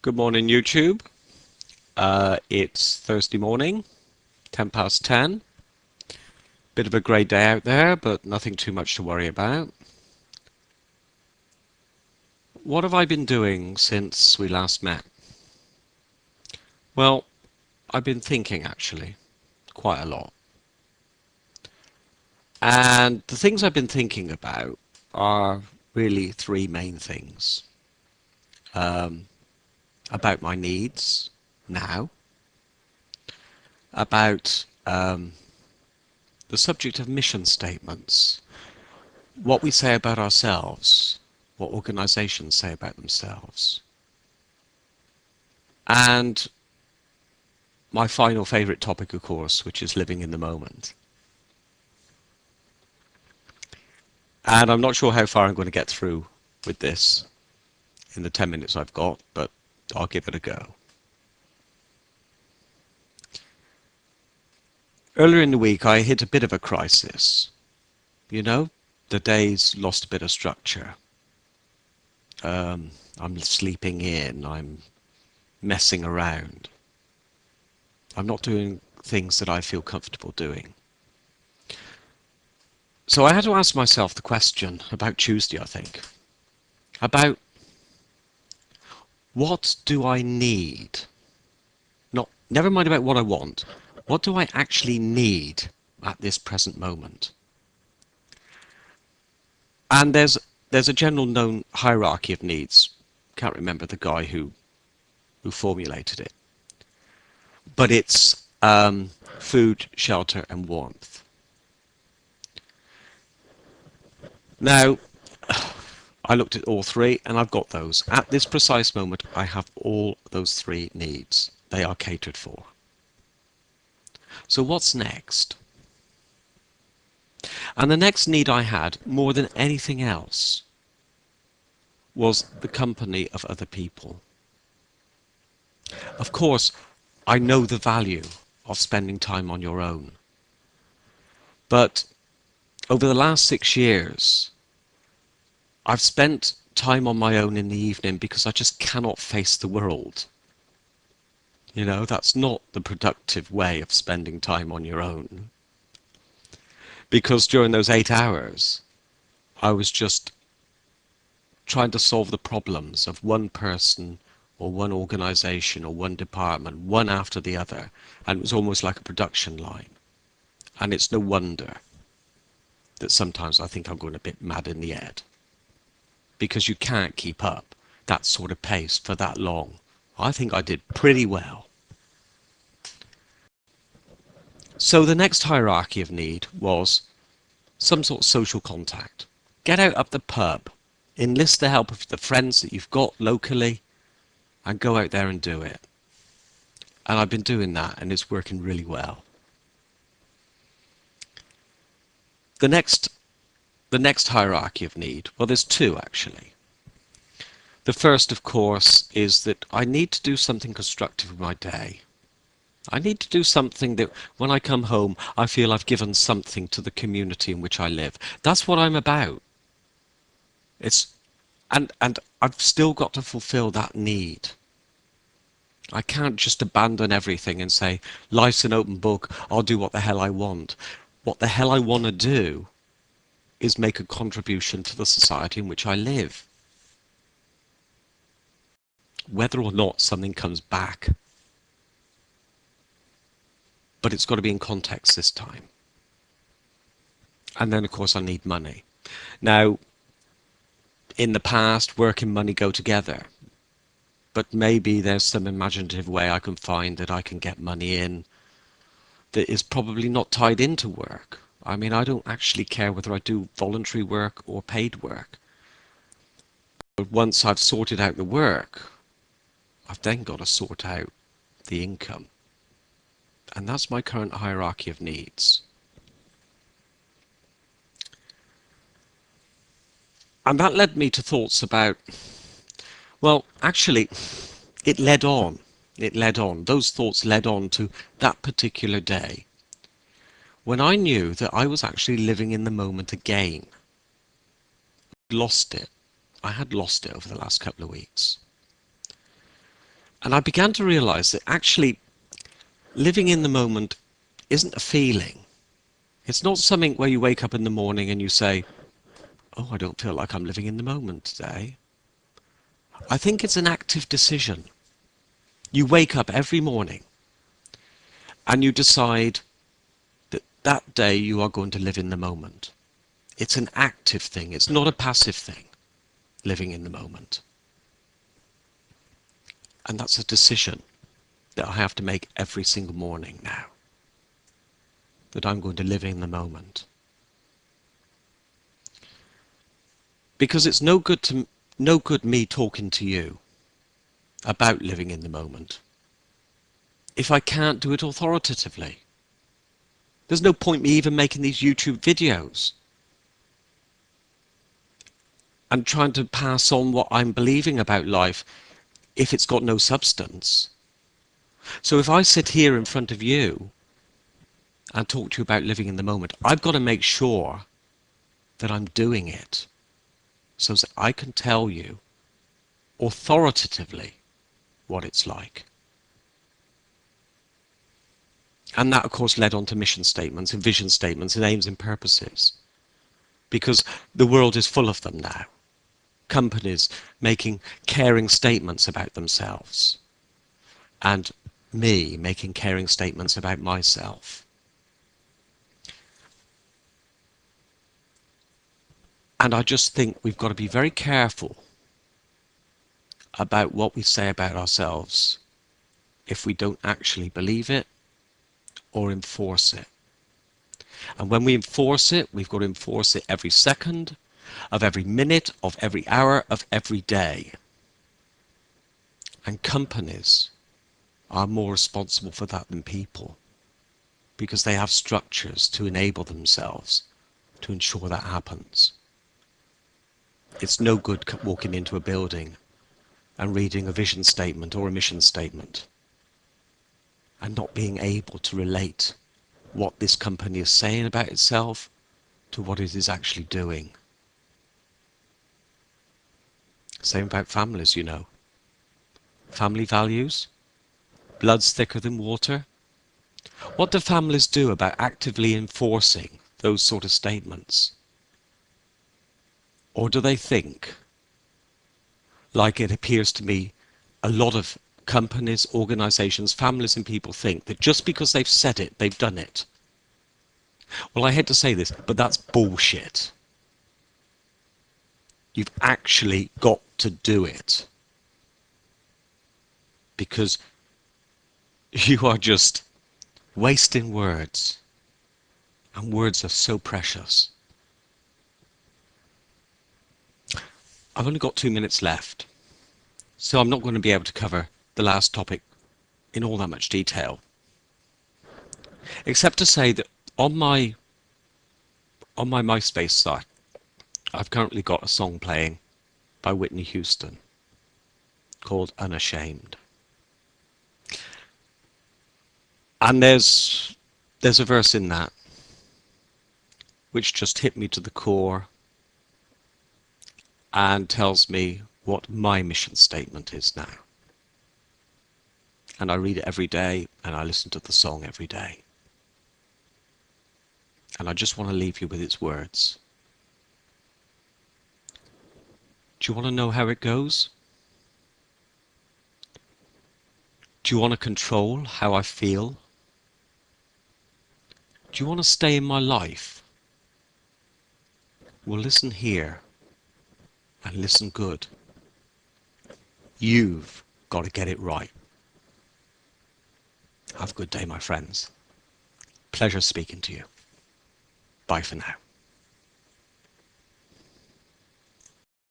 Good morning, YouTube. It's Thursday morning, 10 past 10. Bit of a grey day out there, but nothing too much to worry about. What have I been doing since we last met? Well, I've been thinking actually, quite a lot. And the things I've been thinking about are really three main things. Um, about my needs now, about the subject of mission statements, what we say about ourselves, what organizations say about themselves. And my final favorite topic, of course, which is living in the moment. And I'm not sure how far I'm going to get through with this in the 10 minutes I've got, but I'll give it a go. Earlier in the week, I hit a bit of a crisis. You know, the day's lost a bit of structure. I'm sleeping in, I'm messing around. I'm not doing things that I feel comfortable doing. So I had to ask myself the question about Tuesday, I think, about what do I need? Never mind about what I want. What do I actually need at this present moment? And there's a general known hierarchy of needs. Can't remember the guy who formulated it, but it's food, shelter, and warmth. Now, I looked at all three and I've got those. At this precise moment, I have all those three needs. They are catered for. So what's next? And the next need I had, more than anything else, was the company of other people. Of course, I know the value of spending time on your own. But over the last 6 years, I've spent time on my own in the evening because I just cannot face the world. You know, that's not the productive way of spending time on your own. Because during those 8 hours, I was just trying to solve the problems of one person or one organization or one department, one after the other. And it was almost like a production line. And it's no wonder that sometimes I think I'm going a bit mad in the head. Because you can't keep up that sort of pace for that long. I think I did pretty well. So the next hierarchy of need was some sort of social contact. Get out of the pub, enlist the help of the friends that you've got locally, and go out there and do it. And I've been doing that, and it's working really well. The next hierarchy of need, well, there's two actually. The first, of course, is that I need to do something constructive with my day. I need to do something that when I come home, I feel I've given something to the community in which I live. That's what I'm about. And I've still got to fulfill that need. I can't just abandon everything and say, life's an open book, I'll do what the hell I want. What the hell I want to do is make a contribution to the society in which I live. Whether or not something comes back. But it's got to be in context this time. And then, of course, I need money. Now, in the past, work and money go together. But maybe there's some imaginative way I can find that I can get money in that is probably not tied into work. I mean, I don't actually care whether I do voluntary work or paid work. But once I've sorted out the work, I've then got to sort out the income. And that's my current hierarchy of needs. And that led me to thoughts about, well, actually, it led on. Those thoughts led on to that particular day when I knew that I was actually living in the moment again. Lost it. I had lost it over the last couple of weeks. And I began to realize that actually living in the moment isn't a feeling. It's not something where you wake up in the morning and you say, oh, I don't feel like I'm living in the moment today. I think it's an active decision. You wake up every morning and you decide that that day you are going to live in the moment. It's an active thing. It's not a passive thing, living in the moment. And that's a decision that I have to make every single morning now, that I'm going to live in the moment. Because it's no good me talking to you about living in the moment if I can't do it authoritatively. There's no point me even making these YouTube videos and trying to pass on what I'm believing about life if it's got no substance. So if I sit here in front of you and talk to you about living in the moment, I've got to make sure that I'm doing it so that I can tell you authoritatively what it's like. And that, of course, led on to mission statements and vision statements and aims and purposes, because the world is full of them now. Companies making caring statements about themselves, and me making caring statements about myself. And I just think we've got to be very careful about what we say about ourselves if we don't actually believe it or enforce it. And when we enforce it, we've got to enforce it every second of every minute of every hour of every day. And companies are more responsible for that than people, because they have structures to enable themselves to ensure that happens. It's no good walking into a building and reading a vision statement or a mission statement and not being able to relate what this company is saying about itself to what it is actually doing. Same about families, you know. Family values, blood's thicker than water. What do families do about actively enforcing those sort of statements? Or do they think, like it appears to me, a lot of companies, organizations, families and people think that just because they've said it, they've done it? Well, I hate to say this, but that's bullshit. You've actually got to do it, because you are just wasting words, and words are so precious. I've only got 2 minutes left, so I'm not going to be able to cover the last topic in all that much detail, except to say that on my MySpace site, I've currently got a song playing by Whitney Houston called Unashamed. And there's a verse in that which just hit me to the core and tells me what my mission statement is now. And I read it every day, and I listen to the song every day. And I just want to leave you with its words. Do you want to know how it goes? Do you want to control how I feel? Do you want to stay in my life? Well, listen here, and listen good. You've got to get it right. Have a good day, my friends. Pleasure speaking to you. Bye for now.